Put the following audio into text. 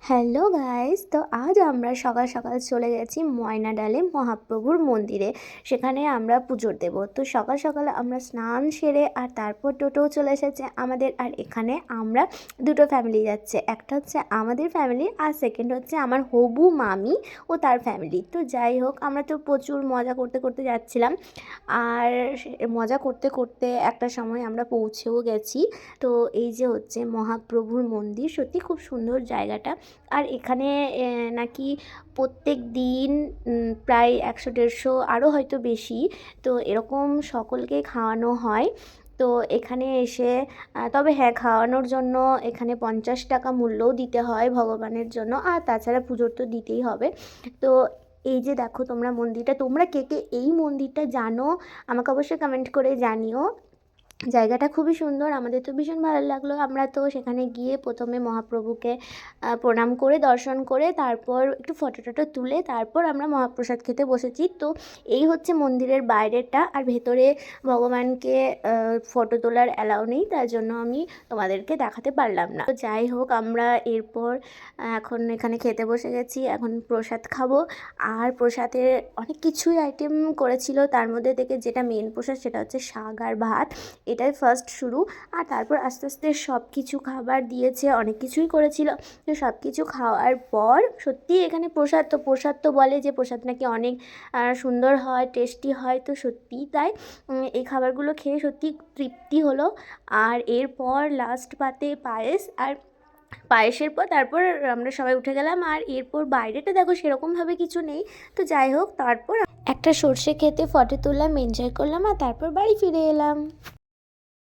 Hello guys, তো আজ আমরা সকাল সকাল চলে গেছি ময়নাডালে মহাপ্রভুর মন্দিরে। সেখানে আমরা পুজো দেব। তো সকাল সকাল আমরা স্নান সেরে আর তারপর টোটোও চলে এসেছে আমাদের। আর এখানে আমরা দুটো ফ্যামিলি যাচ্ছে, একটা হচ্ছে আমাদের ফ্যামিলি আর সেকেন্ড হচ্ছে আমার হবু মামি ও তার ফ্যামিলি। তো যাই হোক, আমরা তো প্রচুর মজা করতে করতে যাচ্ছিলাম। আর মজা করতে করতে একটা সময় আমরা পৌঁছেও গেছি। তো এই যে হচ্ছে মহাপ্রভুর মন্দির, সত্যি খুব সুন্দর জায়গাটা। আর এখানে নাকি প্রত্যেক দিন প্রায় 100-150 আরও হয়তো বেশি, তো এরকম সকলকে খাওয়ানো হয়। তো এখানে এসে তবে হ্যাঁ, খাওয়ানোর জন্য এখানে 50 টাকা মূল্যও দিতে হয় ভগবানের জন্য, আর তাছাড়া পুজোর তো দিতেই হবে। তো এই যে দেখো তোমরা মন্দিরটা, তোমরা কে কে এই মন্দিরটা জানো আমাকে অবশ্যই কমেন্ট করে জানিও। জায়গাটা খুবই সুন্দর, আমাদের তো ভীষণ ভালো লাগলো। আমরা তো সেখানে গিয়ে প্রথমে মহাপ্রভুকে প্রণাম করে দর্শন করে তারপর একটু ফটো টটো তুলে তারপর আমরা মহাপ্রসাদ খেতে বসেছি। তো এই হচ্ছে মন্দিরের বাইরেটা, আর ভেতরে ভগবানকে ফটো তোলার অ্যালাউ নেই, তার জন্য আমি তোমাদেরকে দেখাতে পারলাম না। তো যাই হোক, আমরা এরপর এখন এখানে খেতে বসে গেছি, এখন প্রসাদ খাবো। আর প্রসাদের অনেক কিছুই আইটেম করেছিল, তার মধ্যে থেকে যেটা মেন প্রসাদ সেটা হচ্ছে শাক আর ভাত। এটাই ফার্স্ট শুরু, আর তারপর আস্তে আস্তে সব কিছু খাবার দিয়েছে, অনেক কিছুই করেছিল। তো সব কিছু খাওয়ার পর সত্যিই এখানে প্রসাদ তো বলে যে প্রসাদ নাকি অনেক সুন্দর হয়, টেস্টি হয়। তো সত্যিই তাই, এই খাবারগুলো খেয়ে সত্যি তৃপ্তি হলো। আর এরপর লাস্ট পাতে পায়েস, আর পায়েসের পর তারপর আমরা সবাই উঠে গেলাম। আর এরপর বাইরেটা দেখো সেরকমভাবে কিছু নেই। তো যাই হোক, তারপর একটা সর্ষে খেতে ফটো তুললাম, এনজয় করলাম, আর তারপর বাড়ি ফিরে এলাম।